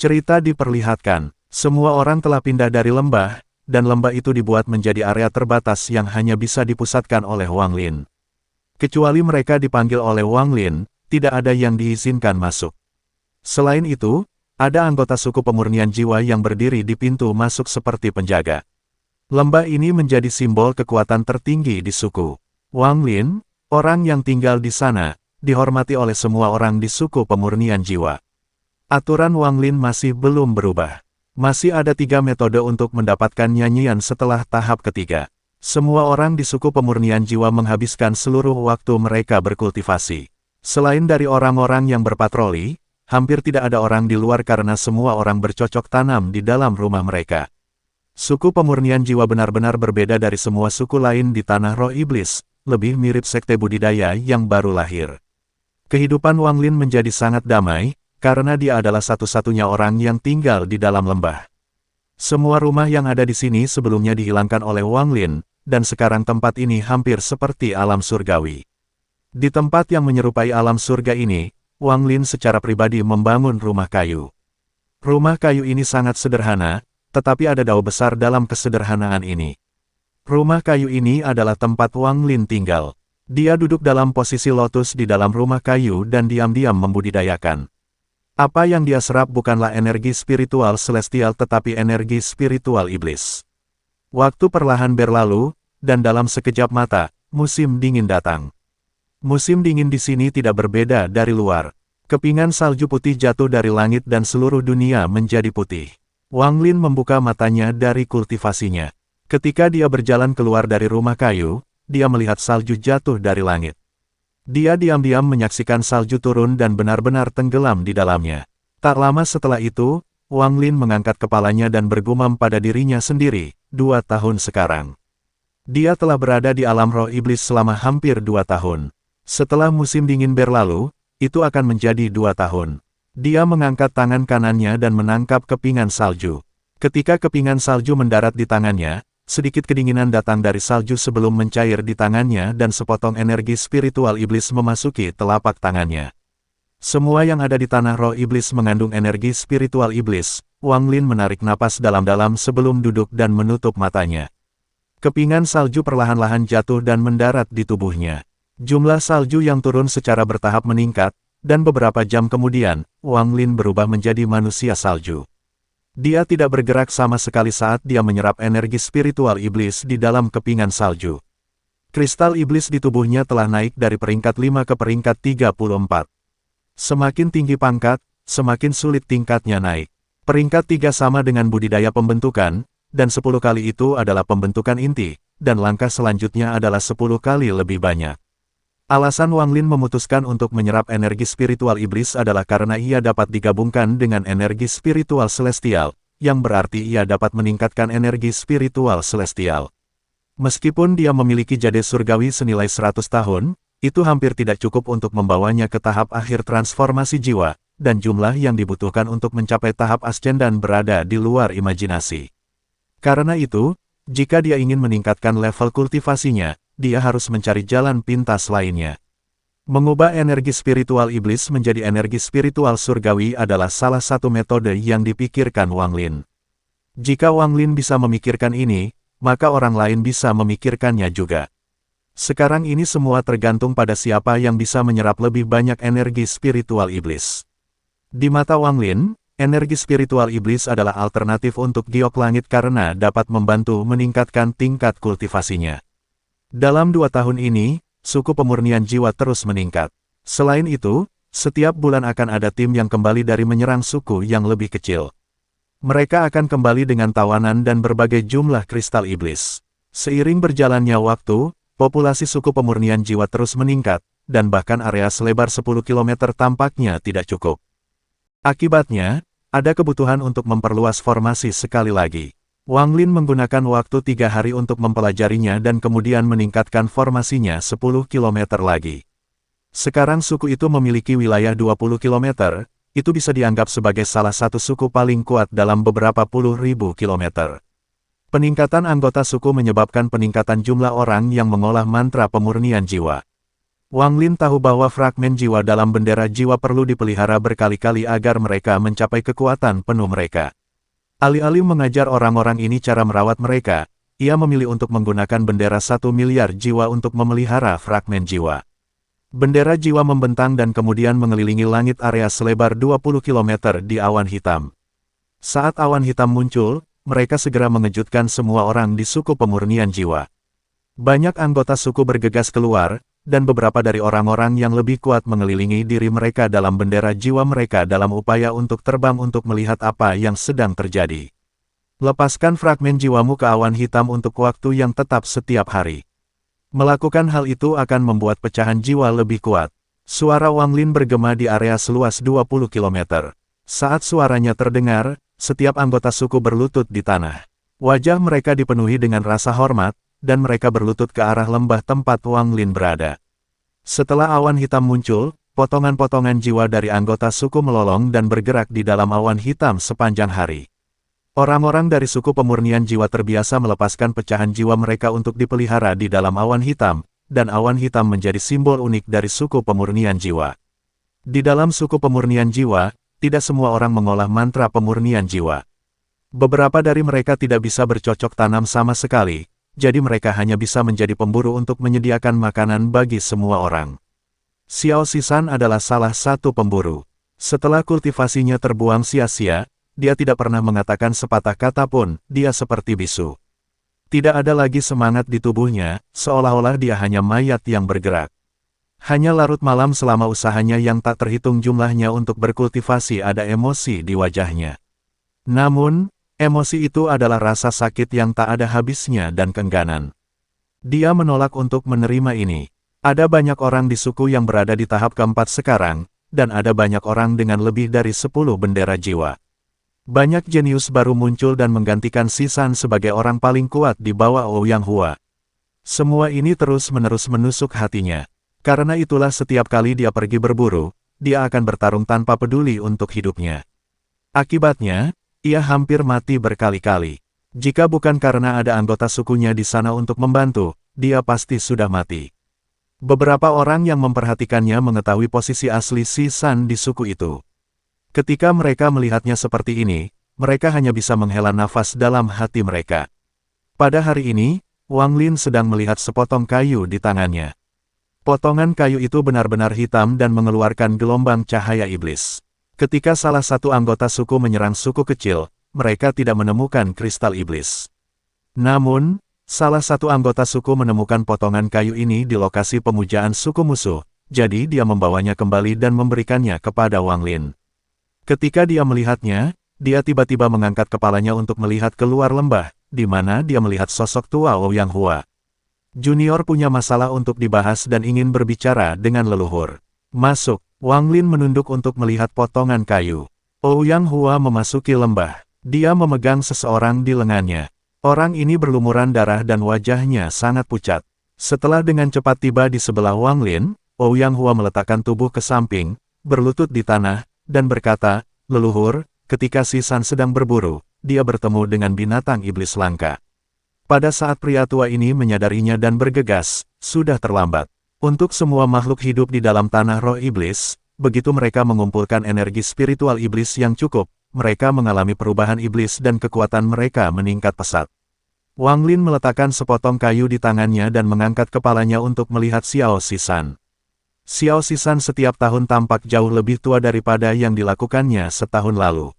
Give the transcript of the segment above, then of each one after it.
Cerita diperlihatkan, semua orang telah pindah dari lembah, dan lembah itu dibuat menjadi area terbatas yang hanya bisa dipusatkan oleh Wang Lin. Kecuali mereka dipanggil oleh Wang Lin, tidak ada yang diizinkan masuk. Selain itu, ada anggota suku pemurnian jiwa yang berdiri di pintu masuk seperti penjaga. Lembah ini menjadi simbol kekuatan tertinggi di suku. Wang Lin, orang yang tinggal di sana, dihormati oleh semua orang di suku pemurnian jiwa. Aturan Wang Lin masih belum berubah. Masih ada 3 metode untuk mendapatkan nyanyian setelah tahap ketiga. Semua orang di suku pemurnian jiwa menghabiskan seluruh waktu mereka berkultivasi. Selain dari orang-orang yang berpatroli, hampir tidak ada orang di luar karena semua orang bercocok tanam di dalam rumah mereka. Suku pemurnian jiwa benar-benar berbeda dari semua suku lain di tanah roh iblis, lebih mirip sekte budidaya yang baru lahir. Kehidupan Wang Lin menjadi sangat damai, karena dia adalah satu-satunya orang yang tinggal di dalam lembah. Semua rumah yang ada di sini sebelumnya dihilangkan oleh Wang Lin, dan sekarang tempat ini hampir seperti alam surgawi. Di tempat yang menyerupai alam surga ini, Wang Lin secara pribadi membangun rumah kayu. Rumah kayu ini sangat sederhana, tetapi ada dao besar dalam kesederhanaan ini. Rumah kayu ini adalah tempat Wang Lin tinggal. Dia duduk dalam posisi lotus di dalam rumah kayu dan diam-diam membudidayakan. Apa yang dia serap bukanlah energi spiritual celestial tetapi energi spiritual iblis. Waktu perlahan berlalu, dan dalam sekejap mata, musim dingin datang. Musim dingin di sini tidak berbeda dari luar. Kepingan salju putih jatuh dari langit dan seluruh dunia menjadi putih. Wang Lin membuka matanya dari kultivasinya. Ketika dia berjalan keluar dari rumah kayu, dia melihat salju jatuh dari langit. Dia diam-diam menyaksikan salju turun dan benar-benar tenggelam di dalamnya. Tak lama setelah itu, Wang Lin mengangkat kepalanya dan bergumam pada dirinya sendiri, 2 tahun sekarang. Dia telah berada di alam roh iblis selama hampir 2 tahun. Setelah musim dingin berlalu, itu akan menjadi 2 tahun. Dia mengangkat tangan kanannya dan menangkap kepingan salju. Ketika kepingan salju mendarat di tangannya, sedikit kedinginan datang dari salju sebelum mencair di tangannya dan sepotong energi spiritual iblis memasuki telapak tangannya. Semua yang ada di tanah roh iblis mengandung energi spiritual iblis. Wang Lin menarik napas dalam-dalam sebelum duduk dan menutup matanya. Kepingan salju perlahan-lahan jatuh dan mendarat di tubuhnya. Jumlah salju yang turun secara bertahap meningkat, dan beberapa jam kemudian, Wang Lin berubah menjadi manusia salju. Dia tidak bergerak sama sekali saat dia menyerap energi spiritual iblis di dalam kepingan salju. Kristal iblis di tubuhnya telah naik dari peringkat 5 ke peringkat 34. Semakin tinggi pangkat, semakin sulit tingkatnya naik. Peringkat 3 sama dengan budidaya pembentukan, dan 10 kali itu adalah pembentukan inti, dan langkah selanjutnya adalah 10 kali lebih banyak. Alasan Wang Lin memutuskan untuk menyerap energi spiritual iblis adalah karena ia dapat digabungkan dengan energi spiritual celestial, yang berarti ia dapat meningkatkan energi spiritual celestial. Meskipun dia memiliki jade surgawi senilai 100 tahun, itu hampir tidak cukup untuk membawanya ke tahap akhir transformasi jiwa, dan jumlah yang dibutuhkan untuk mencapai tahap ascendan berada di luar imajinasi. Karena itu, jika dia ingin meningkatkan level kultivasinya, dia harus mencari jalan pintas lainnya. Mengubah energi spiritual iblis menjadi energi spiritual surgawi adalah salah satu metode yang dipikirkan Wang Lin. Jika Wang Lin bisa memikirkan ini, maka orang lain bisa memikirkannya juga. Sekarang ini semua tergantung pada siapa yang bisa menyerap lebih banyak energi spiritual iblis. Di mata Wang Lin, energi spiritual iblis adalah alternatif untuk giok langit karena dapat membantu meningkatkan tingkat kultivasinya. Dalam 2 tahun ini, suku pemurnian jiwa terus meningkat. Selain itu, setiap bulan akan ada tim yang kembali dari menyerang suku yang lebih kecil. Mereka akan kembali dengan tawanan dan berbagai jumlah kristal iblis. Seiring berjalannya waktu, populasi suku pemurnian jiwa terus meningkat, dan bahkan area selebar 10 km tampaknya tidak cukup. Akibatnya, ada kebutuhan untuk memperluas formasi sekali lagi. Wang Lin menggunakan waktu 3 hari untuk mempelajarinya dan kemudian meningkatkan formasinya 10 km lagi. Sekarang suku itu memiliki wilayah 20 km, itu bisa dianggap sebagai salah satu suku paling kuat dalam beberapa puluh ribu kilometer. Peningkatan anggota suku menyebabkan peningkatan jumlah orang yang mengolah mantra pemurnian jiwa. Wang Lin tahu bahwa fragmen jiwa dalam bendera jiwa perlu dipelihara berkali-kali agar mereka mencapai kekuatan penuh mereka. Alih-alih mengajar orang-orang ini cara merawat mereka, ia memilih untuk menggunakan bendera 1 miliar jiwa untuk memelihara fragmen jiwa. Bendera jiwa membentang dan kemudian mengelilingi langit area selebar 20 km di awan hitam. Saat awan hitam muncul, mereka segera mengejutkan semua orang di suku pemurnian jiwa. Banyak anggota suku bergegas keluar, dan beberapa dari orang-orang yang lebih kuat mengelilingi diri mereka dalam bendera jiwa mereka dalam upaya untuk terbang untuk melihat apa yang sedang terjadi. Lepaskan fragmen jiwamu ke awan hitam untuk waktu yang tetap setiap hari. Melakukan hal itu akan membuat pecahan jiwa lebih kuat. Suara Wang Lin bergema di area seluas 20 km. Saat suaranya terdengar, setiap anggota suku berlutut di tanah. Wajah mereka dipenuhi dengan rasa hormat, dan mereka berlutut ke arah lembah tempat Wang Lin berada. Setelah awan hitam muncul, potongan-potongan jiwa dari anggota suku melolong dan bergerak di dalam awan hitam sepanjang hari. Orang-orang dari suku pemurnian jiwa terbiasa melepaskan pecahan jiwa mereka untuk dipelihara di dalam awan hitam, dan awan hitam menjadi simbol unik dari suku pemurnian jiwa. Di dalam suku pemurnian jiwa, tidak semua orang mengolah mantra pemurnian jiwa. Beberapa dari mereka tidak bisa bercocok tanam sama sekali, jadi mereka hanya bisa menjadi pemburu untuk menyediakan makanan bagi semua orang. Xiao Sisan adalah salah satu pemburu. Setelah kultivasinya terbuang sia-sia, dia tidak pernah mengatakan sepatah kata pun, dia seperti bisu. Tidak ada lagi semangat di tubuhnya, seolah-olah dia hanya mayat yang bergerak. Hanya larut malam selama usahanya yang tak terhitung jumlahnya untuk berkultivasi ada emosi di wajahnya. Namun, emosi itu adalah rasa sakit yang tak ada habisnya dan keengganan. Dia menolak untuk menerima ini. Ada banyak orang di suku yang berada di tahap keempat sekarang, dan ada banyak orang dengan lebih dari 10 bendera jiwa. Banyak jenius baru muncul dan menggantikan Sisan sebagai orang paling kuat di bawah Ouyang Hua. Semua ini terus-menerus menusuk hatinya. Karena itulah setiap kali dia pergi berburu, dia akan bertarung tanpa peduli untuk hidupnya. Akibatnya, ia hampir mati berkali-kali. Jika bukan karena ada anggota sukunya di sana untuk membantu, dia pasti sudah mati. Beberapa orang yang memperhatikannya mengetahui posisi asli Sisan di suku itu. Ketika mereka melihatnya seperti ini, mereka hanya bisa menghela nafas dalam hati mereka. Pada hari ini, Wang Lin sedang melihat sepotong kayu di tangannya. Potongan kayu itu benar-benar hitam dan mengeluarkan gelombang cahaya iblis. Ketika salah satu anggota suku menyerang suku kecil, mereka tidak menemukan kristal iblis. Namun, salah satu anggota suku menemukan potongan kayu ini di lokasi pemujaan suku musuh, jadi dia membawanya kembali dan memberikannya kepada Wang Lin. Ketika dia melihatnya, dia tiba-tiba mengangkat kepalanya untuk melihat keluar lembah, di mana dia melihat sosok tua Ouyang Hua. Junior punya masalah untuk dibahas dan ingin berbicara dengan leluhur. Masuk, Wang Lin menunduk untuk melihat potongan kayu. Ouyang Hua memasuki lembah. Dia memegang seseorang di lengannya. Orang ini berlumuran darah dan wajahnya sangat pucat. Setelah dengan cepat tiba di sebelah Wang Lin, Ouyang Hua meletakkan tubuh ke samping, berlutut di tanah, dan berkata, "Leluhur, ketika Sisan sedang berburu, dia bertemu dengan binatang iblis langka." Pada saat pria tua ini menyadarinya dan bergegas, sudah terlambat. Untuk semua makhluk hidup di dalam tanah roh iblis, begitu mereka mengumpulkan energi spiritual iblis yang cukup, mereka mengalami perubahan iblis dan kekuatan mereka meningkat pesat. Wang Lin meletakkan sepotong kayu di tangannya dan mengangkat kepalanya untuk melihat Xiao Sisan. Xiao Sisan setiap tahun tampak jauh lebih tua daripada yang dilakukannya setahun lalu.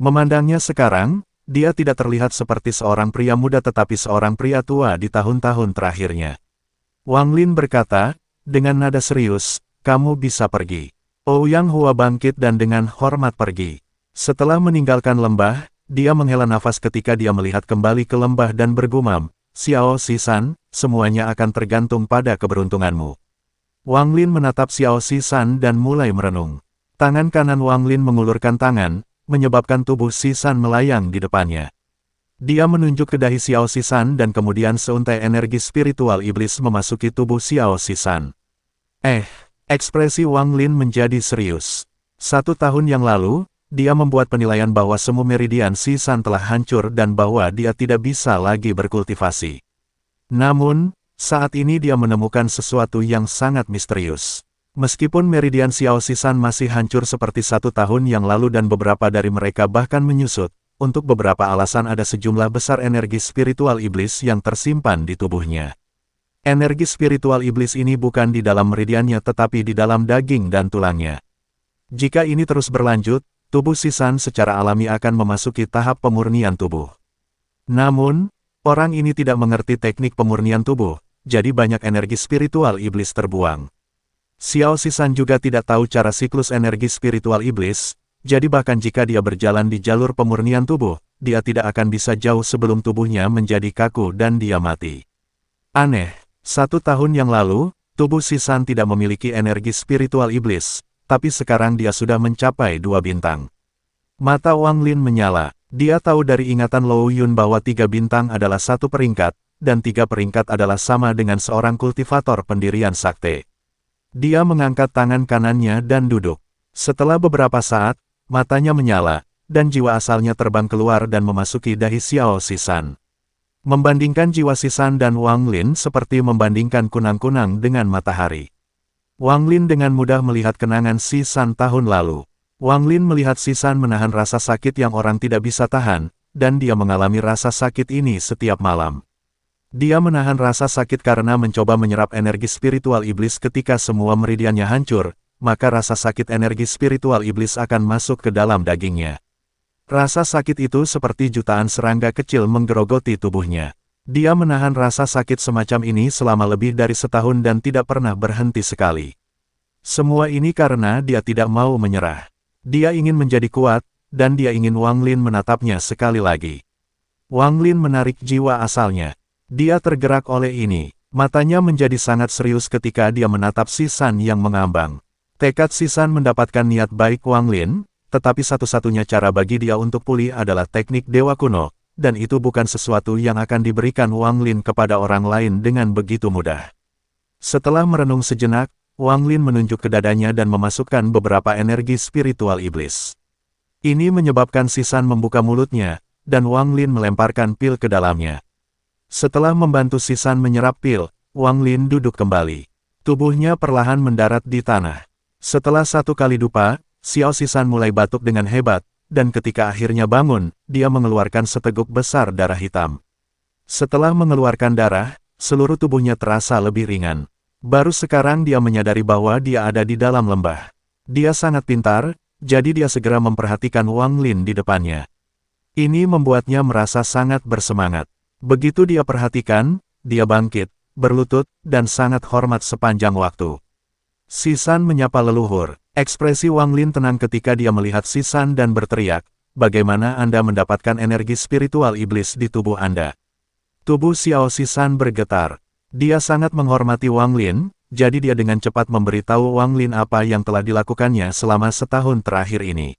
Memandangnya sekarang, dia tidak terlihat seperti seorang pria muda tetapi seorang pria tua di tahun-tahun terakhirnya. Wang Lin berkata, dengan nada serius, "Kamu bisa pergi." Ouyang Hua bangkit dan dengan hormat pergi. Setelah meninggalkan lembah, dia menghela nafas ketika dia melihat kembali ke lembah dan bergumam, "Xiao Sisan, semuanya akan tergantung pada keberuntunganmu." Wang Lin menatap Xiao Sisan dan mulai merenung. Tangan kanan Wang Lin mengulurkan tangan, menyebabkan tubuh Sisan melayang di depannya. Dia menunjuk ke dahi Xiao Sisan dan kemudian seuntai energi spiritual iblis memasuki tubuh Xiao Sisan. Ekspresi Wang Lin menjadi serius. 1 tahun yang lalu, dia membuat penilaian bahwa semu meridian Sisan telah hancur dan bahwa dia tidak bisa lagi berkultivasi. Namun, Saat ini dia menemukan sesuatu yang sangat misterius. Meskipun meridian Xiao Sisan masih hancur seperti 1 tahun yang lalu dan beberapa dari mereka bahkan menyusut, untuk beberapa alasan ada sejumlah besar energi spiritual iblis yang tersimpan di tubuhnya. Energi spiritual iblis ini bukan di dalam meridiannya tetapi di dalam daging dan tulangnya. Jika ini terus berlanjut, tubuh Sisan secara alami akan memasuki tahap pemurnian tubuh. Namun, orang ini tidak mengerti teknik pemurnian tubuh, jadi banyak energi spiritual iblis terbuang. Xiao Sisan juga tidak tahu cara siklus energi spiritual iblis, jadi bahkan jika dia berjalan di jalur pemurnian tubuh, dia tidak akan bisa jauh sebelum tubuhnya menjadi kaku dan dia mati. Aneh. 1 tahun yang lalu, tubuh Sisan tidak memiliki energi spiritual iblis, tapi sekarang dia sudah mencapai 2 bintang. Mata Wang Lin menyala. Dia tahu dari ingatan Luo Yun bahwa 3 bintang adalah 1 peringkat, dan 3 peringkat adalah sama dengan seorang kultivator pendirian sakti. Dia mengangkat tangan kanannya dan duduk. Setelah beberapa saat, matanya menyala, dan jiwa asalnya terbang keluar dan memasuki dahi Xiao Sisan. Membandingkan jiwa Sisan dan Wang Lin seperti membandingkan kunang-kunang dengan matahari. Wang Lin dengan mudah melihat kenangan Sisan tahun lalu. Wang Lin melihat Sisan menahan rasa sakit yang orang tidak bisa tahan, dan dia mengalami rasa sakit ini setiap malam. Dia menahan rasa sakit karena mencoba menyerap energi spiritual iblis ketika semua meridiannya hancur, maka rasa sakit energi spiritual iblis akan masuk ke dalam dagingnya. Rasa sakit itu seperti jutaan serangga kecil menggerogoti tubuhnya. Dia menahan rasa sakit semacam ini selama lebih dari 1 tahun dan tidak pernah berhenti sekali. Semua ini karena dia tidak mau menyerah. Dia ingin menjadi kuat, dan dia ingin Wang Lin menatapnya sekali lagi. Wang Lin menarik jiwa asalnya. Dia tergerak oleh ini. Matanya menjadi sangat serius ketika dia menatap Sisan yang mengambang. Tekad Sisan mendapatkan niat baik Wang Lin, tetapi satu-satunya cara bagi dia untuk pulih adalah teknik dewa kuno, dan itu bukan sesuatu yang akan diberikan Wang Lin kepada orang lain dengan begitu mudah. Setelah merenung sejenak, Wang Lin menunjuk ke dadanya dan memasukkan beberapa energi spiritual iblis. Ini menyebabkan Sisan membuka mulutnya, dan Wang Lin melemparkan pil ke dalamnya. Setelah membantu Sisan menyerap pil, Wang Lin duduk kembali. Tubuhnya perlahan mendarat di tanah. Setelah 1 kali dupa, Xiao Sisan mulai batuk dengan hebat, dan ketika akhirnya bangun, dia mengeluarkan seteguk besar darah hitam. Setelah mengeluarkan darah, seluruh tubuhnya terasa lebih ringan. Baru sekarang dia menyadari bahwa dia ada di dalam lembah. Dia sangat pintar, jadi dia segera memperhatikan Wang Lin di depannya. Ini membuatnya merasa sangat bersemangat. Begitu dia perhatikan, dia bangkit, berlutut, dan sangat hormat sepanjang waktu. Sisan menyapa leluhur. Ekspresi Wang Lin tenang ketika dia melihat Sisan dan berteriak, "Bagaimana Anda mendapatkan energi spiritual iblis di tubuh Anda?" Tubuh Xiao Sisan bergetar. Dia sangat menghormati Wang Lin, jadi dia dengan cepat memberitahu Wang Lin apa yang telah dilakukannya selama 1 tahun terakhir ini.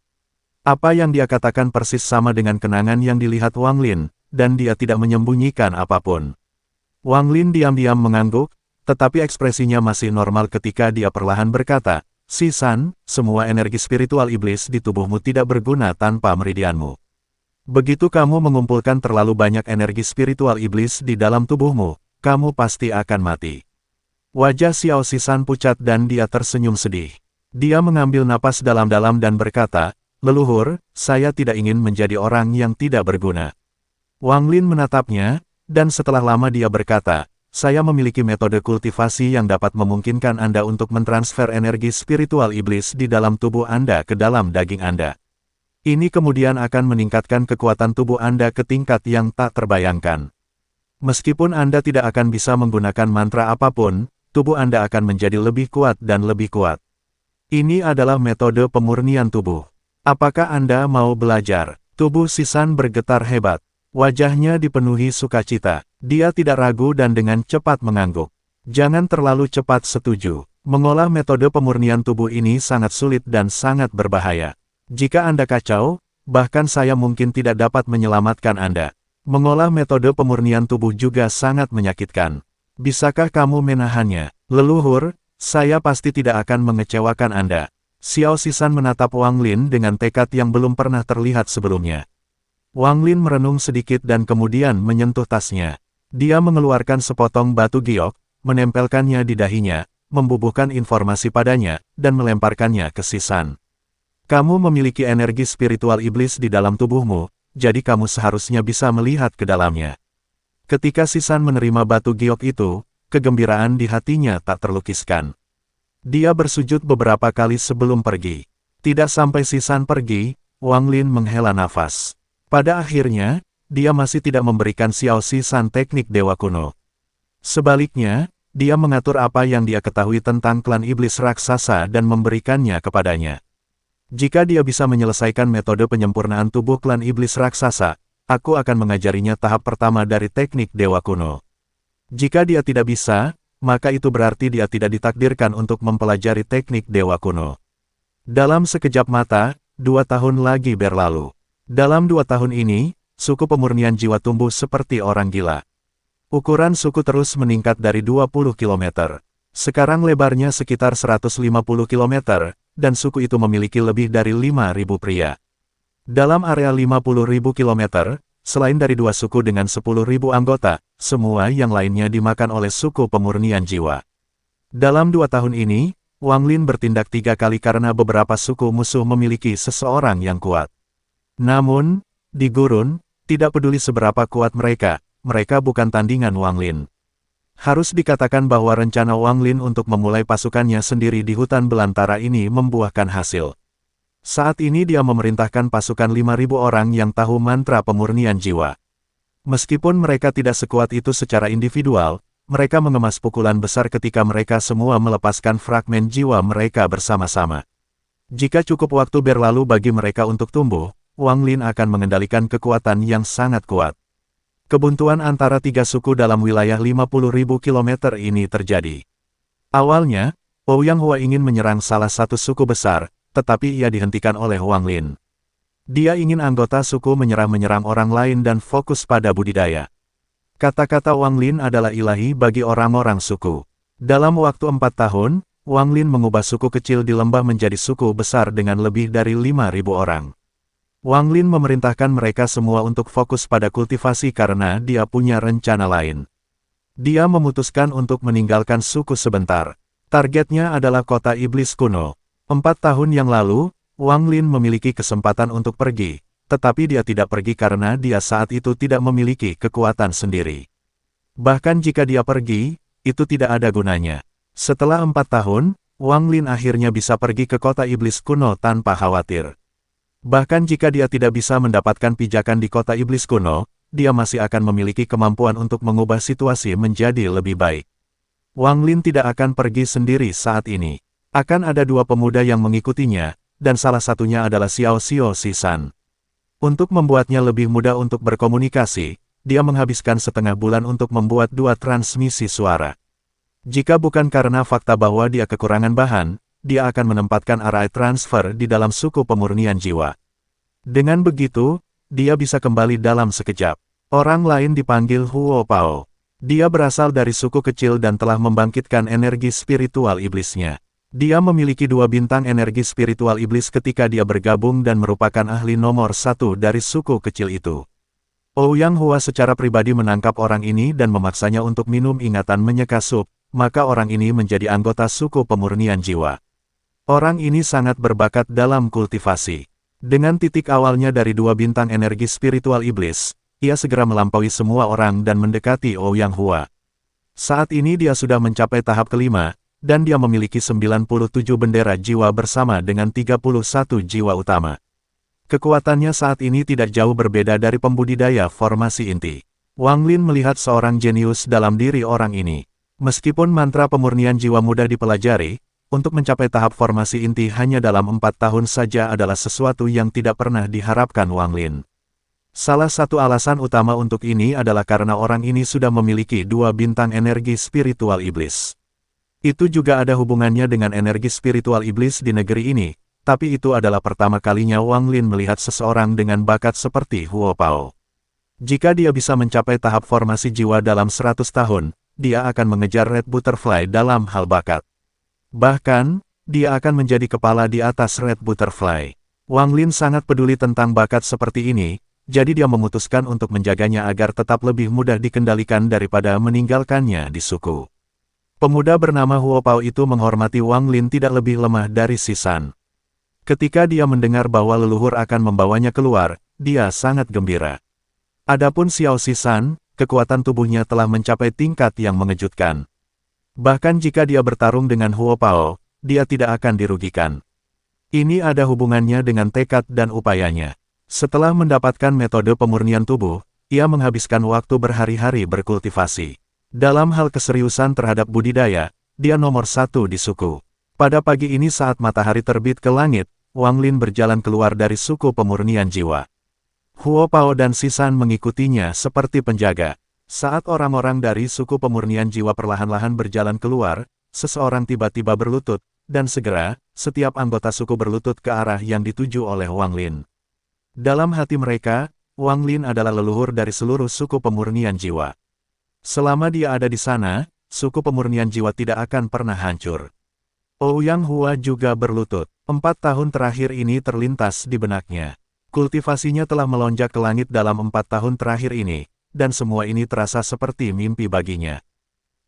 Apa yang dia katakan persis sama dengan kenangan yang dilihat Wang Lin, dan dia tidak menyembunyikan apapun. Wang Lin diam-diam mengangguk, tetapi ekspresinya masih normal ketika dia perlahan berkata, "Sisan, semua energi spiritual iblis di tubuhmu tidak berguna tanpa meridianmu. Begitu kamu mengumpulkan terlalu banyak energi spiritual iblis di dalam tubuhmu, kamu pasti akan mati." Wajah Xiao Sisan pucat dan dia tersenyum sedih. Dia mengambil napas dalam-dalam dan berkata, "Leluhur, saya tidak ingin menjadi orang yang tidak berguna." Wang Lin menatapnya, dan setelah lama dia berkata, "Saya memiliki metode kultivasi yang dapat memungkinkan Anda untuk mentransfer energi spiritual iblis di dalam tubuh Anda ke dalam daging Anda. Ini kemudian akan meningkatkan kekuatan tubuh Anda ke tingkat yang tak terbayangkan. Meskipun Anda tidak akan bisa menggunakan mantra apapun, tubuh Anda akan menjadi lebih kuat dan lebih kuat. Ini adalah metode pemurnian tubuh. Apakah Anda mau belajar?" Tubuh Sisan bergetar hebat. Wajahnya dipenuhi sukacita. Dia tidak ragu dan dengan cepat mengangguk. "Jangan terlalu cepat setuju. Mengolah metode pemurnian tubuh ini sangat sulit dan sangat berbahaya. Jika Anda kacau, bahkan saya mungkin tidak dapat menyelamatkan Anda. Mengolah metode pemurnian tubuh juga sangat menyakitkan. Bisakah kamu menahannya?" "Leluhur, saya pasti tidak akan mengecewakan Anda." Xiao Sisan menatap Wang Lin dengan tekad yang belum pernah terlihat sebelumnya. Wang Lin merenung sedikit dan kemudian menyentuh tasnya. Dia mengeluarkan sepotong batu giok, menempelkannya di dahinya, membubuhkan informasi padanya, dan melemparkannya ke Sisan. Kamu memiliki energi spiritual iblis di dalam tubuhmu, jadi kamu seharusnya bisa melihat ke dalamnya. Ketika Sisan menerima batu giok itu, kegembiraan di hatinya tak terlukiskan. Dia bersujud beberapa kali sebelum pergi. Tidak sampai Sisan pergi, Wang Lin menghela nafas. Pada akhirnya, dia masih tidak memberikan Xiao Sisan teknik dewa kuno. Sebaliknya, dia mengatur apa yang dia ketahui tentang klan iblis raksasa dan memberikannya kepadanya. Jika dia bisa menyelesaikan metode penyempurnaan tubuh klan iblis raksasa, aku akan mengajarinya tahap pertama dari teknik dewa kuno. Jika dia tidak bisa, maka itu berarti dia tidak ditakdirkan untuk mempelajari teknik dewa kuno. Dalam sekejap mata, 2 tahun lagi berlalu. Dalam 2 tahun ini, suku pemurnian jiwa tumbuh seperti orang gila. Ukuran suku terus meningkat dari 20 km. Sekarang lebarnya sekitar 150 km, dan suku itu memiliki lebih dari 5.000 pria. Dalam area 50.000 km, selain dari 2 suku dengan 10.000 anggota, semua yang lainnya dimakan oleh suku pemurnian jiwa. Dalam 2 tahun ini, Wang Lin bertindak 3 kali karena beberapa suku musuh memiliki seseorang yang kuat. Namun, di gurun, tidak peduli seberapa kuat mereka bukan tandingan Wang Lin. Harus dikatakan bahwa rencana Wang Lin untuk memulai pasukannya sendiri di hutan belantara ini membuahkan hasil. Saat ini dia memerintahkan pasukan 5.000 orang yang tahu mantra pemurnian jiwa. Meskipun mereka tidak sekuat itu secara individual, mereka mengemas pukulan besar ketika mereka semua melepaskan fragmen jiwa mereka bersama-sama. Jika cukup waktu berlalu bagi mereka untuk tumbuh, Wang Lin akan mengendalikan kekuatan yang sangat kuat. Kebuntuan antara 3 suku dalam wilayah 50.000 km ini terjadi. Awalnya, Ouyang Hua ingin menyerang salah satu suku besar, tetapi ia dihentikan oleh Wang Lin. Dia ingin anggota suku menyerang orang lain dan fokus pada budidaya. Kata-kata Wang Lin adalah ilahi bagi orang-orang suku. Dalam waktu 4 tahun, Wang Lin mengubah suku kecil di lembah menjadi suku besar dengan lebih dari 5.000 orang. Wang Lin memerintahkan mereka semua untuk fokus pada kultivasi karena dia punya rencana lain. Dia memutuskan untuk meninggalkan suku sebentar. Targetnya adalah kota iblis kuno. 4 tahun yang lalu, Wang Lin memiliki kesempatan untuk pergi, tetapi dia tidak pergi karena dia saat itu tidak memiliki kekuatan sendiri. Bahkan jika dia pergi, itu tidak ada gunanya. Setelah 4 tahun, Wang Lin akhirnya bisa pergi ke kota iblis kuno tanpa khawatir. Bahkan jika dia tidak bisa mendapatkan pijakan di kota iblis kuno, dia masih akan memiliki kemampuan untuk mengubah situasi menjadi lebih baik. Wang Lin tidak akan pergi sendiri saat ini. Akan ada 2 pemuda yang mengikutinya, dan salah satunya adalah Xiao Sisan. Untuk membuatnya lebih mudah untuk berkomunikasi, dia menghabiskan setengah bulan untuk membuat 2 transmisi suara. Jika bukan karena fakta bahwa dia kekurangan bahan, dia akan menempatkan array transfer di dalam suku pemurnian jiwa. Dengan begitu, dia bisa kembali dalam sekejap. Orang lain dipanggil Huo Pao. Dia berasal dari suku kecil dan telah membangkitkan energi spiritual iblisnya. Dia memiliki 2 bintang energi spiritual iblis ketika dia bergabung dan merupakan ahli nomor 1 dari suku kecil itu. Ouyang Hua secara pribadi menangkap orang ini dan memaksanya untuk minum ingatan menyeka sup, maka orang ini menjadi anggota suku pemurnian jiwa. Orang ini sangat berbakat dalam kultivasi. Dengan titik awalnya dari 2 bintang energi spiritual iblis, ia segera melampaui semua orang dan mendekati Ouyang Hua. Saat ini dia sudah mencapai tahap kelima, dan dia memiliki 97 bendera jiwa bersama dengan 31 jiwa utama. Kekuatannya saat ini tidak jauh berbeda dari pembudidaya formasi inti. Wang Lin melihat seorang jenius dalam diri orang ini. Meskipun mantra pemurnian jiwa mudah dipelajari, untuk mencapai tahap formasi inti hanya dalam 4 tahun saja adalah sesuatu yang tidak pernah diharapkan Wang Lin. Salah satu alasan utama untuk ini adalah karena orang ini sudah memiliki 2 bintang energi spiritual iblis. Itu juga ada hubungannya dengan energi spiritual iblis di negeri ini, tapi itu adalah pertama kalinya Wang Lin melihat seseorang dengan bakat seperti Huo Pao. Jika dia bisa mencapai tahap formasi jiwa dalam 100 tahun, dia akan mengejar Red Butterfly dalam hal bakat. Bahkan, dia akan menjadi kepala di atas Red Butterfly. Wang Lin sangat peduli tentang bakat seperti ini, jadi dia memutuskan untuk menjaganya agar tetap lebih mudah dikendalikan daripada meninggalkannya di suku. Pemuda bernama Huo Pao itu menghormati Wang Lin tidak lebih lemah dari Sisan. Ketika dia mendengar bahwa leluhur akan membawanya keluar, dia sangat gembira. Adapun Xiao Sisan, kekuatan tubuhnya telah mencapai tingkat yang mengejutkan. Bahkan jika dia bertarung dengan Huo Pao, dia tidak akan dirugikan. Ini ada hubungannya dengan tekad dan upayanya. Setelah mendapatkan metode pemurnian tubuh, ia menghabiskan waktu berhari-hari berkultivasi. Dalam hal keseriusan terhadap budidaya, dia nomor 1 di suku. Pada pagi ini saat matahari terbit ke langit, Wang Lin berjalan keluar dari suku pemurnian jiwa. Huo Pao dan Sisan mengikutinya seperti penjaga. Saat orang-orang dari suku pemurnian jiwa perlahan-lahan berjalan keluar, seseorang tiba-tiba berlutut, dan segera, setiap anggota suku berlutut ke arah yang dituju oleh Wang Lin. Dalam hati mereka, Wang Lin adalah leluhur dari seluruh suku pemurnian jiwa. Selama dia ada di sana, suku pemurnian jiwa tidak akan pernah hancur. Ouyang Hua juga berlutut. 4 tahun terakhir ini terlintas di benaknya. Kultivasinya telah melonjak ke langit dalam 4 tahun terakhir ini, dan semua ini terasa seperti mimpi baginya.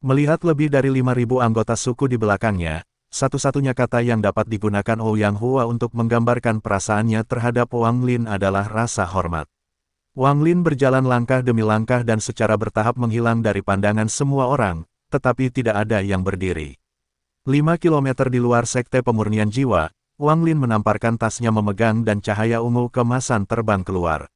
Melihat lebih dari 5.000 anggota suku di belakangnya, satu-satunya kata yang dapat digunakan Ouyang Hua untuk menggambarkan perasaannya terhadap Wang Lin adalah rasa hormat. Wang Lin berjalan langkah demi langkah dan secara bertahap menghilang dari pandangan semua orang, tetapi tidak ada yang berdiri. 5 kilometer di luar sekte pemurnian jiwa, Wang Lin menamparkan tasnya memegang dan cahaya ungu kemasan terbang keluar.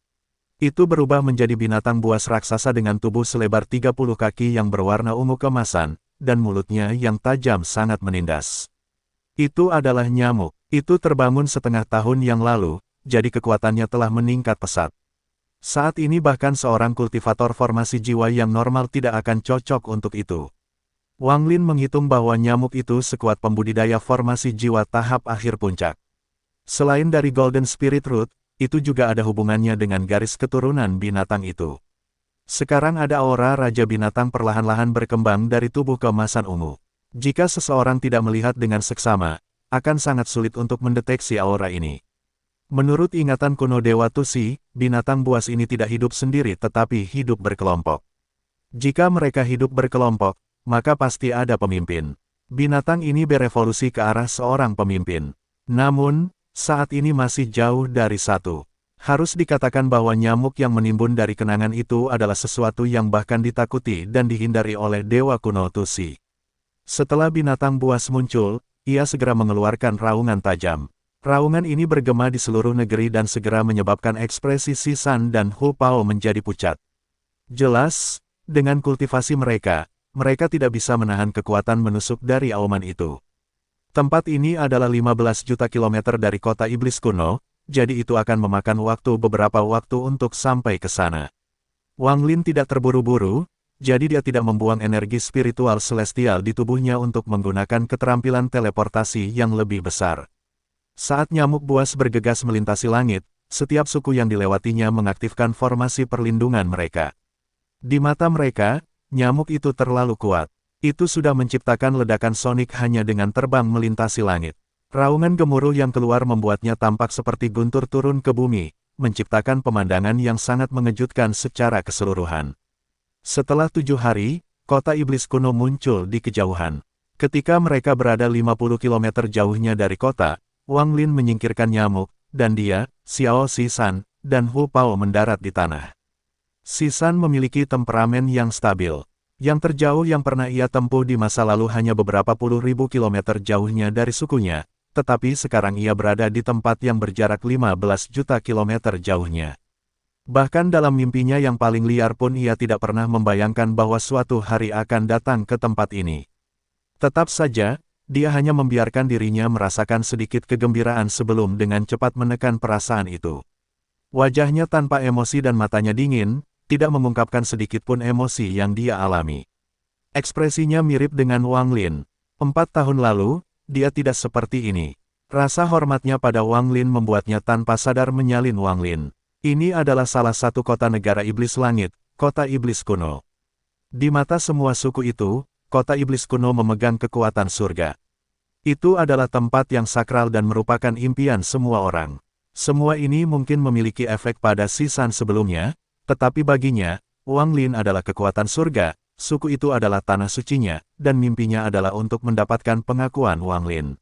Itu berubah menjadi binatang buas raksasa dengan tubuh selebar 30 kaki yang berwarna ungu kemasan, dan mulutnya yang tajam sangat menindas. Itu adalah nyamuk. Itu terbangun setengah tahun yang lalu, jadi kekuatannya telah meningkat pesat. Saat ini bahkan seorang kultivator formasi jiwa yang normal tidak akan cocok untuk itu. Wang Lin menghitung bahwa nyamuk itu sekuat pembudidaya formasi jiwa tahap akhir puncak. Selain dari Golden Spirit Root, itu juga ada hubungannya dengan garis keturunan binatang itu. Sekarang ada aura Raja Binatang perlahan-lahan berkembang dari tubuh keemasan ungu. Jika seseorang tidak melihat dengan seksama, akan sangat sulit untuk mendeteksi aura ini. Menurut ingatan kuno Dewa Tusi, binatang buas ini tidak hidup sendiri tetapi hidup berkelompok. Jika mereka hidup berkelompok, maka pasti ada pemimpin. Binatang ini berevolusi ke arah seorang pemimpin. Namun, saat ini masih jauh dari satu. Harus dikatakan bahwa nyamuk yang menimbun dari kenangan itu adalah sesuatu yang bahkan ditakuti dan dihindari oleh Dewa kuno Tusi. Setelah binatang buas muncul, ia segera mengeluarkan raungan tajam. Raungan ini bergema di seluruh negeri dan segera menyebabkan ekspresi Sisan dan Hu Pao menjadi pucat. Jelas, dengan kultivasi mereka tidak bisa menahan kekuatan menusuk dari auman itu. Tempat ini adalah 15 juta kilometer dari kota iblis kuno, jadi itu akan memakan waktu beberapa waktu untuk sampai ke sana. Wang Lin tidak terburu-buru, jadi dia tidak membuang energi spiritual celestial di tubuhnya untuk menggunakan keterampilan teleportasi yang lebih besar. Saat nyamuk buas bergegas melintasi langit, setiap suku yang dilewatinya mengaktifkan formasi perlindungan mereka. Di mata mereka, nyamuk itu terlalu kuat. Itu sudah menciptakan ledakan sonik hanya dengan terbang melintasi langit. Raungan gemuruh yang keluar membuatnya tampak seperti guntur turun ke bumi, menciptakan pemandangan yang sangat mengejutkan secara keseluruhan. Setelah 7 hari, kota iblis kuno muncul di kejauhan. Ketika mereka berada 50 km jauhnya dari kota, Wang Lin menyingkirkan nyamuk, dan dia, Xiao Sisan, dan Hu Pao mendarat di tanah. Sisan memiliki temperamen yang stabil. Yang terjauh yang pernah ia tempuh di masa lalu hanya beberapa puluh ribu kilometer jauhnya dari sukunya, tetapi sekarang ia berada di tempat yang berjarak 15 juta kilometer jauhnya. Bahkan dalam mimpinya yang paling liar pun ia tidak pernah membayangkan bahwa suatu hari akan datang ke tempat ini. Tetap saja, dia hanya membiarkan dirinya merasakan sedikit kegembiraan sebelum dengan cepat menekan perasaan itu. Wajahnya tanpa emosi dan matanya dingin, tidak mengungkapkan sedikit pun emosi yang dia alami. Ekspresinya mirip dengan Wang Lin. 4 tahun lalu, dia tidak seperti ini. Rasa hormatnya pada Wang Lin membuatnya tanpa sadar menyalin Wang Lin. Ini adalah salah satu kota negara iblis langit, kota iblis kuno. Di mata semua suku itu, kota iblis kuno memegang kekuatan surga. Itu adalah tempat yang sakral dan merupakan impian semua orang. Semua ini mungkin memiliki efek pada Si San sebelumnya, tetapi baginya, Wang Lin adalah kekuatan surga, suku itu adalah tanah sucinya, dan mimpinya adalah untuk mendapatkan pengakuan Wang Lin.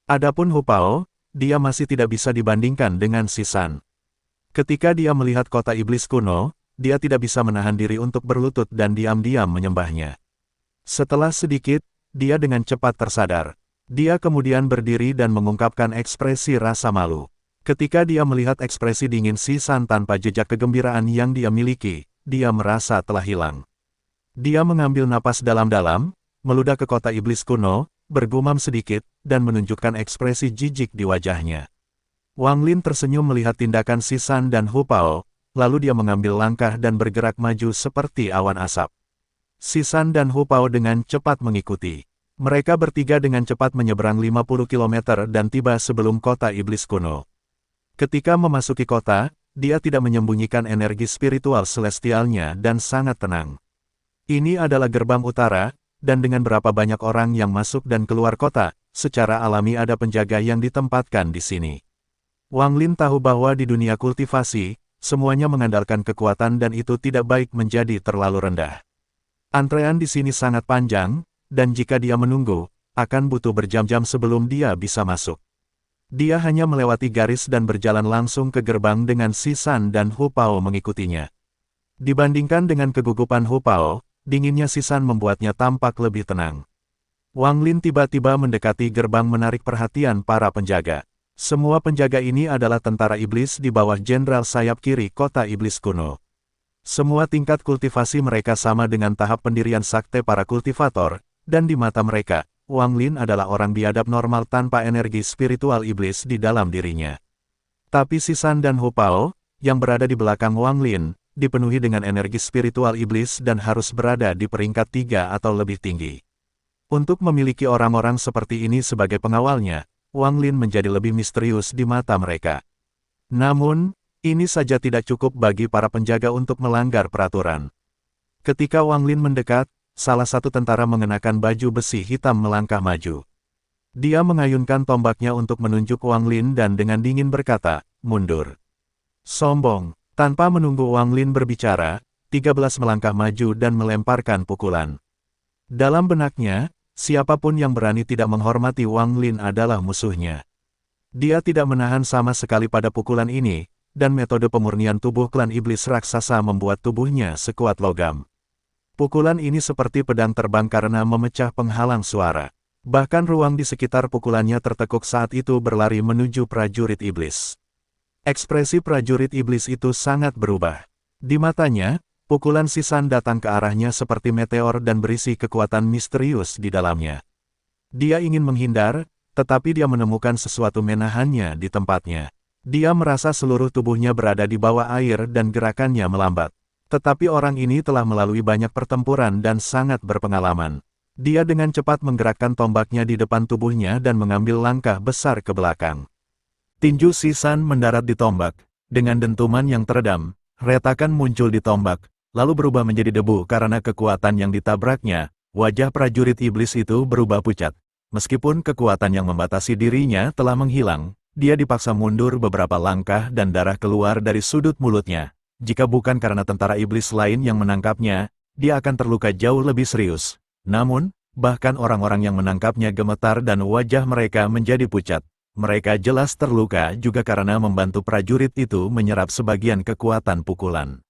Adapun Hu Pao, dia masih tidak bisa dibandingkan dengan Si San. Ketika dia melihat kota iblis kuno, dia tidak bisa menahan diri untuk berlutut dan diam-diam menyembahnya. Setelah sedikit, dia dengan cepat tersadar. Dia kemudian berdiri dan mengungkapkan ekspresi rasa malu. Ketika dia melihat ekspresi dingin Si San tanpa jejak kegembiraan yang dia miliki, dia merasa telah hilang. Dia mengambil napas dalam-dalam, meludah ke kota iblis kuno, bergumam sedikit, dan menunjukkan ekspresi jijik di wajahnya. Wang Lin tersenyum melihat tindakan Si San dan Hu Pao, lalu dia mengambil langkah dan bergerak maju seperti awan asap. Si San dan Hu Pao dengan cepat mengikuti. Mereka bertiga dengan cepat menyeberang 50 km dan tiba sebelum kota iblis kuno. Ketika memasuki kota, dia tidak menyembunyikan energi spiritual celestialnya dan sangat tenang. Ini adalah gerbang utara, dan dengan berapa banyak orang yang masuk dan keluar kota, secara alami ada penjaga yang ditempatkan di sini. Wang Lin tahu bahwa di dunia kultivasi, semuanya mengandalkan kekuatan dan itu tidak baik menjadi terlalu rendah. Antrean di sini sangat panjang, dan jika dia menunggu, akan butuh berjam-jam sebelum dia bisa masuk. Dia hanya melewati garis dan berjalan langsung ke gerbang dengan Si San dan Hu Pao mengikutinya. Dibandingkan dengan kegugupan Hu Pao, dinginnya Si San membuatnya tampak lebih tenang. Wang Lin tiba-tiba mendekati gerbang menarik perhatian para penjaga. Semua penjaga ini adalah tentara iblis di bawah Jenderal Sayap Kiri Kota Iblis Kuno. Semua tingkat kultivasi mereka sama dengan tahap pendirian sakte para kultivator, dan di mata mereka, Wang Lin adalah orang biadab normal tanpa energi spiritual iblis di dalam dirinya. Tapi Si San dan Hu Pao, yang berada di belakang Wang Lin, dipenuhi dengan energi spiritual iblis dan harus berada di peringkat 3 atau lebih tinggi. Untuk memiliki orang-orang seperti ini sebagai pengawalnya, Wang Lin menjadi lebih misterius di mata mereka. Namun, ini saja tidak cukup bagi para penjaga untuk melanggar peraturan. Ketika Wang Lin mendekat, salah satu tentara mengenakan baju besi hitam melangkah maju. Dia mengayunkan tombaknya untuk menunjuk Wang Lin dan dengan dingin berkata, "Mundur." Sombong. Tanpa menunggu Wang Lin berbicara, 13 melangkah maju dan melemparkan pukulan. Dalam benaknya, siapapun yang berani tidak menghormati Wang Lin adalah musuhnya. Dia tidak menahan sama sekali pada pukulan ini, dan metode pemurnian tubuh klan iblis raksasa membuat tubuhnya sekuat logam. Pukulan ini seperti pedang terbang karena memecah penghalang suara. Bahkan ruang di sekitar pukulannya tertekuk saat itu berlari menuju prajurit iblis. Ekspresi prajurit iblis itu sangat berubah. Di matanya, pukulan Si San datang ke arahnya seperti meteor dan berisi kekuatan misterius di dalamnya. Dia ingin menghindar, tetapi dia menemukan sesuatu menahannya di tempatnya. Dia merasa seluruh tubuhnya berada di bawah air dan gerakannya melambat. Tetapi orang ini telah melalui banyak pertempuran dan sangat berpengalaman. Dia dengan cepat menggerakkan tombaknya di depan tubuhnya dan mengambil langkah besar ke belakang. Tinju Si San mendarat di tombak. Dengan dentuman yang teredam, retakan muncul di tombak, lalu berubah menjadi debu karena kekuatan yang ditabraknya. Wajah prajurit iblis itu berubah pucat. Meskipun kekuatan yang membatasi dirinya telah menghilang, dia dipaksa mundur beberapa langkah dan darah keluar dari sudut mulutnya. Jika bukan karena tentara iblis lain yang menangkapnya, dia akan terluka jauh lebih serius. Namun, bahkan orang-orang yang menangkapnya gemetar dan wajah mereka menjadi pucat. Mereka jelas terluka juga karena membantu prajurit itu menyerap sebagian kekuatan pukulan.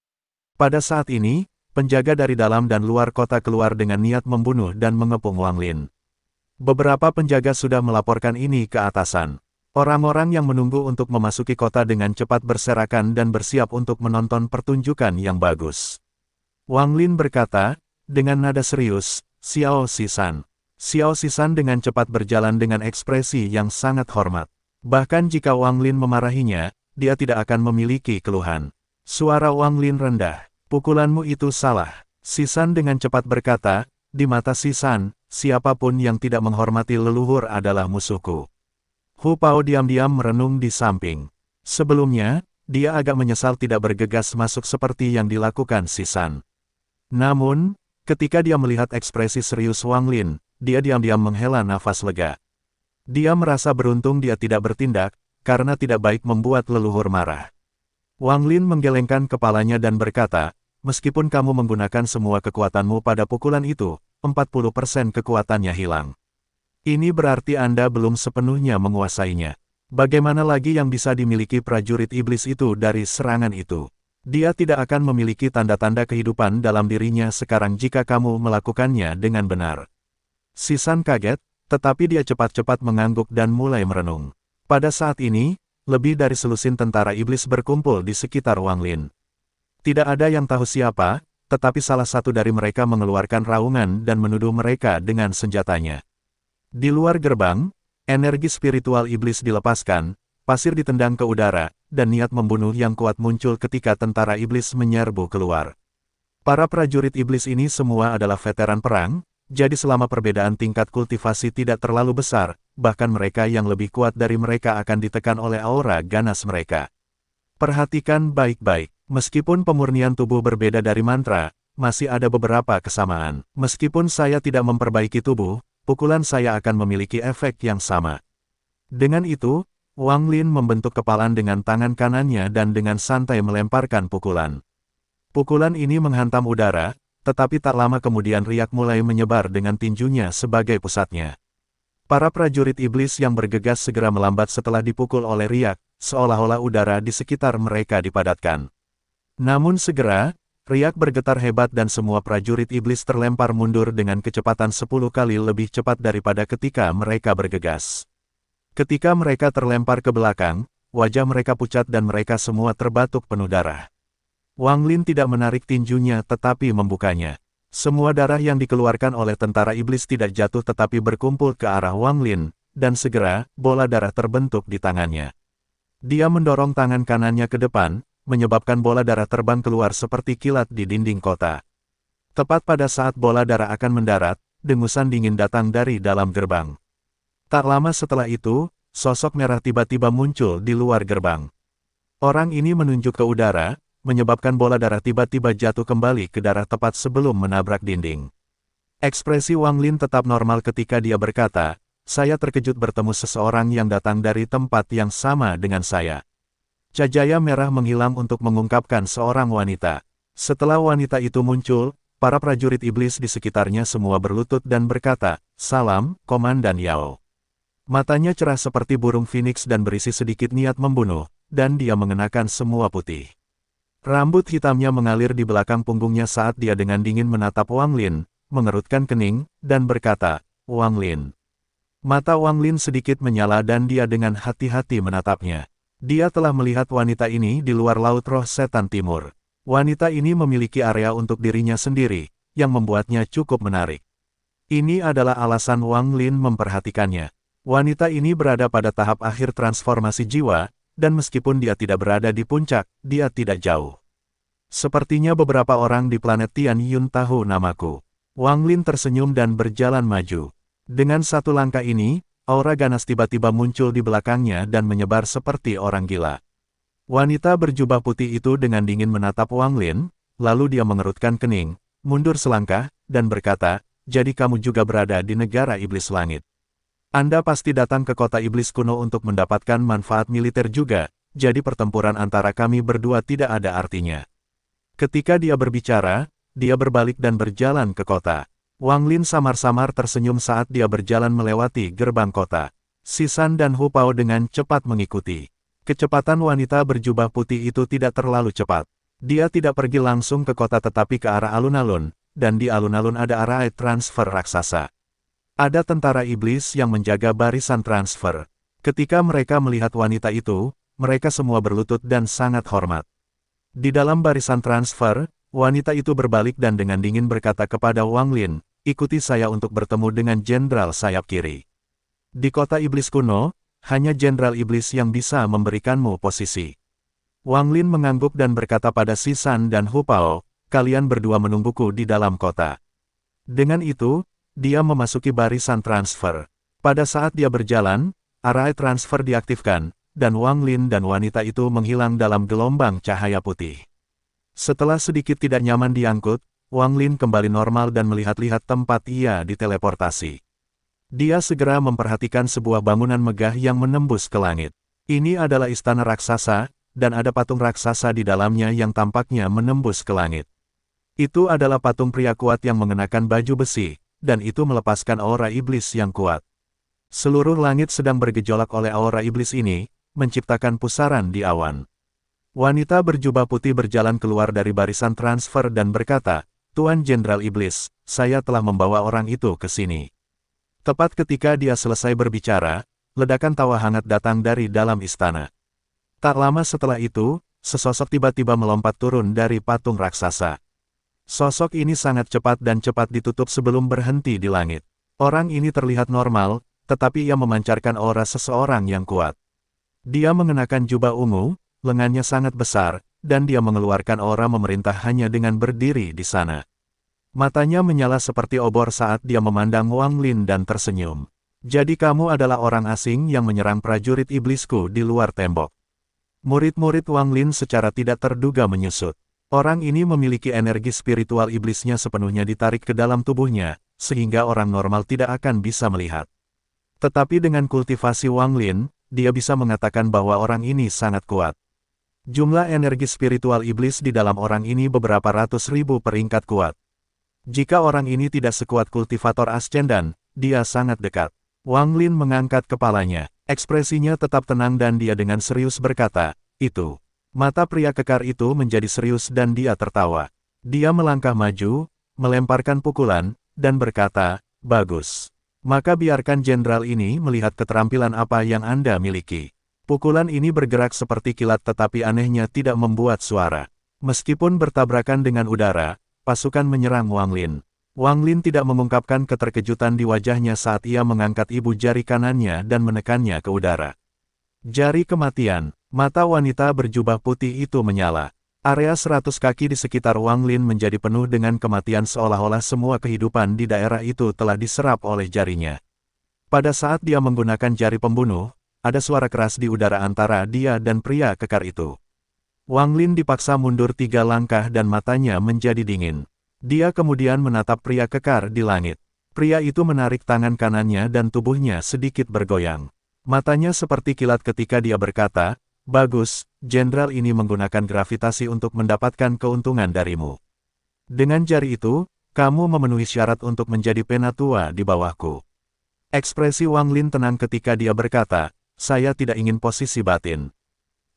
Pada saat ini, penjaga dari dalam dan luar kota keluar dengan niat membunuh dan mengepung Wang Lin. Beberapa penjaga sudah melaporkan ini ke atasan. Orang-orang yang menunggu untuk memasuki kota dengan cepat berserakan dan bersiap untuk menonton pertunjukan yang bagus. Wang Lin berkata, dengan nada serius, "Xiao Sisan." Xiao Sisan dengan cepat berjalan dengan ekspresi yang sangat hormat. Bahkan jika Wang Lin memarahinya, dia tidak akan memiliki keluhan. Suara Wang Lin rendah. "Pukulanmu itu salah." Sisan dengan cepat berkata, "Di mata Sisan, siapapun yang tidak menghormati leluhur adalah musuhku." Hu Pao diam-diam merenung di samping. Sebelumnya, dia agak menyesal tidak bergegas masuk seperti yang dilakukan Sisan. Namun, ketika dia melihat ekspresi serius Wang Lin, dia diam-diam menghela nafas lega. Dia merasa beruntung dia tidak bertindak, karena tidak baik membuat leluhur marah. Wang Lin menggelengkan kepalanya dan berkata, meskipun kamu menggunakan semua kekuatanmu pada pukulan itu, 40% kekuatannya hilang. Ini berarti Anda belum sepenuhnya menguasainya. Bagaimana lagi yang bisa dimiliki prajurit iblis itu dari serangan itu? Dia tidak akan memiliki tanda-tanda kehidupan dalam dirinya sekarang jika kamu melakukannya dengan benar. Sisan kaget, tetapi dia cepat-cepat mengangguk dan mulai merenung. Pada saat ini, lebih dari selusin tentara iblis berkumpul di sekitar Wang Lin. Tidak ada yang tahu siapa, tetapi salah satu dari mereka mengeluarkan raungan dan menuduh mereka dengan senjatanya. Di luar gerbang, energi spiritual iblis dilepaskan, pasir ditendang ke udara, dan niat membunuh yang kuat muncul ketika tentara iblis menyerbu keluar. Para prajurit iblis ini semua adalah veteran perang, jadi selama perbedaan tingkat kultivasi tidak terlalu besar, bahkan mereka yang lebih kuat dari mereka akan ditekan oleh aura ganas mereka. Perhatikan baik-baik, meskipun pemurnian tubuh berbeda dari mantra, masih ada beberapa kesamaan. Meskipun saya tidak memperbaiki tubuh, pukulan saya akan memiliki efek yang sama. Dengan itu, Wang Lin membentuk kepalan dengan tangan kanannya dan dengan santai melemparkan pukulan. Pukulan ini menghantam udara, tetapi tak lama kemudian riak mulai menyebar dengan tinjunya sebagai pusatnya. Para prajurit iblis yang bergegas segera melambat setelah dipukul oleh riak, seolah-olah udara di sekitar mereka dipadatkan. Namun segera, riak bergetar hebat dan semua prajurit iblis terlempar mundur dengan kecepatan 10 kali lebih cepat daripada ketika mereka bergegas. Ketika mereka terlempar ke belakang, wajah mereka pucat dan mereka semua terbatuk penuh darah. Wang Lin tidak menarik tinjunya tetapi membukanya. Semua darah yang dikeluarkan oleh tentara iblis tidak jatuh tetapi berkumpul ke arah Wang Lin, dan segera, bola darah terbentuk di tangannya. Dia mendorong tangan kanannya ke depan, menyebabkan bola darah terbang keluar seperti kilat di dinding kota. Tepat pada saat bola darah akan mendarat, dengusan dingin datang dari dalam gerbang. Tak lama setelah itu, sosok merah tiba-tiba muncul di luar gerbang. Orang ini menunjuk ke udara, menyebabkan bola darah tiba-tiba jatuh kembali ke darah tepat sebelum menabrak dinding. Ekspresi Wang Lin tetap normal ketika dia berkata, saya terkejut bertemu seseorang yang datang dari tempat yang sama dengan saya. Cahaya merah menghilang untuk mengungkapkan seorang wanita. Setelah wanita itu muncul, para prajurit iblis di sekitarnya semua berlutut dan berkata, salam, Komandan Yao. Matanya cerah seperti burung phoenix dan berisi sedikit niat membunuh, dan dia mengenakan semua putih. Rambut hitamnya mengalir di belakang punggungnya saat dia dengan dingin menatap Wang Lin, mengerutkan kening, dan berkata, Wang Lin. Mata Wang Lin sedikit menyala dan dia dengan hati-hati menatapnya. Dia telah melihat wanita ini di luar Laut Roh Setan Timur. Wanita ini memiliki area untuk dirinya sendiri, yang membuatnya cukup menarik. Ini adalah alasan Wang Lin memperhatikannya. Wanita ini berada pada tahap akhir transformasi jiwa, dan meskipun dia tidak berada di puncak, dia tidak jauh. Sepertinya beberapa orang di planet Tian Yun tahu namaku. Wang Lin tersenyum dan berjalan maju. Dengan satu langkah ini, aura ganas tiba-tiba muncul di belakangnya dan menyebar seperti orang gila. Wanita berjubah putih itu dengan dingin menatap Wang Lin, lalu dia mengerutkan kening, mundur selangkah, dan berkata, jadi kamu juga berada di negara iblis langit. Anda pasti datang ke kota iblis kuno untuk mendapatkan manfaat militer juga, jadi pertempuran antara kami berdua tidak ada artinya. Ketika dia berbicara, dia berbalik dan berjalan ke kota. Wang Lin samar-samar tersenyum saat dia berjalan melewati gerbang kota. Sisan dan Hu Pao dengan cepat mengikuti. Kecepatan wanita berjubah putih itu tidak terlalu cepat. Dia tidak pergi langsung ke kota tetapi ke arah alun-alun, dan di alun-alun ada area transfer raksasa. Ada tentara iblis yang menjaga barisan transfer. Ketika mereka melihat wanita itu, mereka semua berlutut dan sangat hormat. Di dalam barisan transfer, wanita itu berbalik dan dengan dingin berkata kepada Wang Lin, ikuti saya untuk bertemu dengan jenderal sayap kiri. Di kota iblis kuno, hanya jenderal iblis yang bisa memberikanmu posisi. Wang Lin mengangguk dan berkata pada Sisan dan Hu Pao, kalian berdua menungguku di dalam kota. Dengan itu, dia memasuki barisan transfer. Pada saat dia berjalan, area transfer diaktifkan, dan Wang Lin dan wanita itu menghilang dalam gelombang cahaya putih. Setelah sedikit tidak nyaman diangkut, Wang Lin kembali normal dan melihat-lihat tempat ia diteleportasi. Dia segera memperhatikan sebuah bangunan megah yang menembus ke langit. Ini adalah istana raksasa, dan ada patung raksasa di dalamnya yang tampaknya menembus ke langit. Itu adalah patung pria kuat yang mengenakan baju besi, dan itu melepaskan aura iblis yang kuat. Seluruh langit sedang bergejolak oleh aura iblis ini, menciptakan pusaran di awan. Wanita berjubah putih berjalan keluar dari barisan transfer dan berkata, "Tuan Jenderal Iblis, saya telah membawa orang itu ke sini." Tepat ketika dia selesai berbicara, ledakan tawa hangat datang dari dalam istana. Tak lama setelah itu, sesosok tiba-tiba melompat turun dari patung raksasa. Sosok ini sangat cepat dan cepat ditutup sebelum berhenti di langit. Orang ini terlihat normal, tetapi ia memancarkan aura seseorang yang kuat. Dia mengenakan jubah ungu, lengannya sangat besar, dan dia mengeluarkan aura memerintah hanya dengan berdiri di sana. Matanya menyala seperti obor saat dia memandang Wang Lin dan tersenyum. "Jadi kamu adalah orang asing yang menyerang prajurit iblisku di luar tembok." Murid-murid Wang Lin secara tidak terduga menyusut. Orang ini memiliki energi spiritual iblisnya sepenuhnya ditarik ke dalam tubuhnya, sehingga orang normal tidak akan bisa melihat. Tetapi dengan kultivasi Wang Lin, dia bisa mengatakan bahwa orang ini sangat kuat. Jumlah energi spiritual iblis di dalam orang ini beberapa ratus ribu peringkat kuat. Jika orang ini tidak sekuat kultivator ascendan, dia sangat dekat. Wang Lin mengangkat kepalanya, ekspresinya tetap tenang dan dia dengan serius berkata, "Itu." Mata pria kekar itu menjadi serius dan dia tertawa. Dia melangkah maju, melemparkan pukulan, dan berkata, "Bagus. Maka biarkan jenderal ini melihat keterampilan apa yang Anda miliki." Pukulan ini bergerak seperti kilat tetapi anehnya tidak membuat suara. Meskipun bertabrakan dengan udara, pasukan menyerang Wang Lin. Wang Lin tidak mengungkapkan keterkejutan di wajahnya saat ia mengangkat ibu jari kanannya dan menekannya ke udara. Jari kematian, mata wanita berjubah putih itu menyala. Area 100 kaki di sekitar Wang Lin menjadi penuh dengan kematian seolah-olah semua kehidupan di daerah itu telah diserap oleh jarinya. Pada saat dia menggunakan jari pembunuh, ada suara keras di udara antara dia dan pria kekar itu. Wang Lin dipaksa mundur 3 langkah dan matanya menjadi dingin. Dia kemudian menatap pria kekar di langit. Pria itu menarik tangan kanannya dan tubuhnya sedikit bergoyang. Matanya seperti kilat ketika dia berkata, "Bagus, jenderal ini menggunakan gravitasi untuk mendapatkan keuntungan darimu. Dengan jari itu, kamu memenuhi syarat untuk menjadi penatua di bawahku." Ekspresi Wang Lin tenang ketika dia berkata, "Saya tidak ingin posisi batin."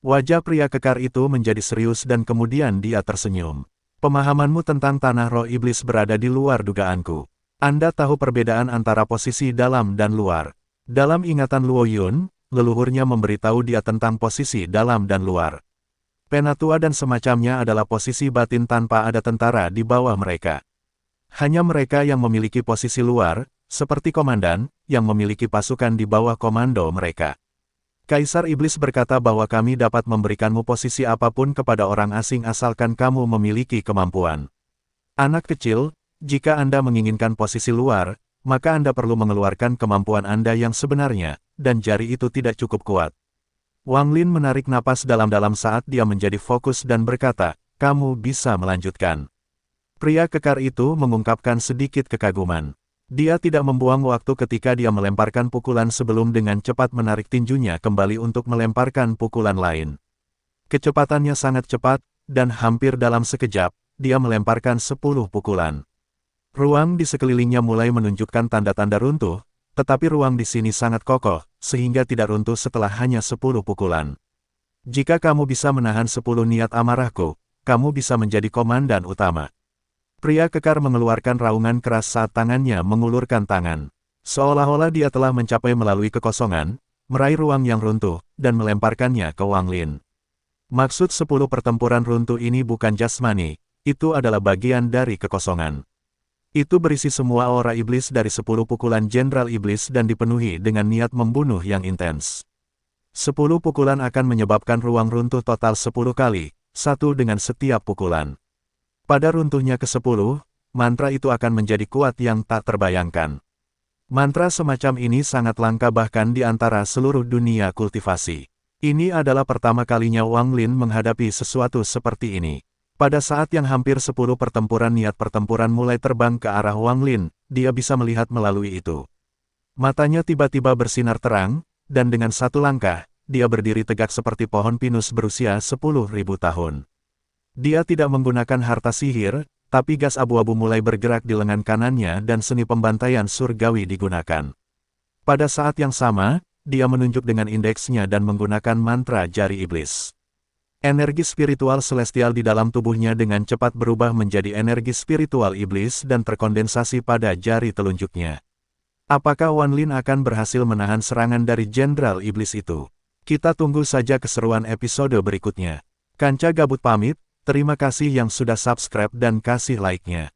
Wajah pria kekar itu menjadi serius dan kemudian dia tersenyum. "Pemahamanmu tentang tanah roh iblis berada di luar dugaanku. Anda tahu perbedaan antara posisi dalam dan luar." Dalam ingatan Luo Yun, leluhurnya memberitahu dia tentang posisi dalam dan luar. Penatua dan semacamnya adalah posisi batin tanpa ada tentara di bawah mereka. Hanya mereka yang memiliki posisi luar, seperti komandan, yang memiliki pasukan di bawah komando mereka. Kaisar Iblis berkata bahwa kami dapat memberikanmu posisi apapun kepada orang asing asalkan kamu memiliki kemampuan. Anak kecil, jika Anda menginginkan posisi luar, maka Anda perlu mengeluarkan kemampuan Anda yang sebenarnya, dan jari itu tidak cukup kuat. Wang Lin menarik napas dalam-dalam saat dia menjadi fokus dan berkata, "Kamu bisa melanjutkan." Pria kekar itu mengungkapkan sedikit kekaguman. Dia tidak membuang waktu ketika dia melemparkan pukulan sebelum dengan cepat menarik tinjunya kembali untuk melemparkan pukulan lain. Kecepatannya sangat cepat, dan hampir dalam sekejap, dia melemparkan 10 pukulan. Ruang di sekelilingnya mulai menunjukkan tanda-tanda runtuh, tetapi ruang di sini sangat kokoh, sehingga tidak runtuh setelah hanya 10 pukulan. Jika kamu bisa menahan 10 niat amarahku, kamu bisa menjadi komandan utama. Pria kekar mengeluarkan raungan keras saat tangannya mengulurkan tangan. Seolah-olah dia telah mencapai melalui kekosongan, meraih ruang yang runtuh, dan melemparkannya ke Wang Lin. Maksud 10 pertempuran runtuh ini bukan jasmani, itu adalah bagian dari kekosongan. Itu berisi semua aura iblis dari 10 pukulan Jenderal Iblis dan dipenuhi dengan niat membunuh yang intens. 10 pukulan akan menyebabkan ruang runtuh total 10 kali, satu dengan setiap pukulan. Pada runtuhnya ke-10, mantra itu akan menjadi kuat yang tak terbayangkan. Mantra semacam ini sangat langka bahkan di antara seluruh dunia kultivasi. Ini adalah pertama kalinya Wang Lin menghadapi sesuatu seperti ini. Pada saat yang hampir 10 pertempuran niat pertempuran mulai terbang ke arah Wang Lin, dia bisa melihat melalui itu. Matanya tiba-tiba bersinar terang, dan dengan satu langkah, dia berdiri tegak seperti pohon pinus berusia 10.000 tahun. Dia tidak menggunakan harta sihir, tapi gas abu-abu mulai bergerak di lengan kanannya dan seni pembantaian surgawi digunakan. Pada saat yang sama, dia menunjuk dengan indeksnya dan menggunakan mantra jari iblis. Energi spiritual celestial di dalam tubuhnya dengan cepat berubah menjadi energi spiritual iblis dan terkondensasi pada jari telunjuknya. Apakah Wan Lin akan berhasil menahan serangan dari Jenderal Iblis itu? Kita tunggu saja keseruan episode berikutnya. Kanca Gabut pamit, terima kasih yang sudah subscribe dan kasih like-nya.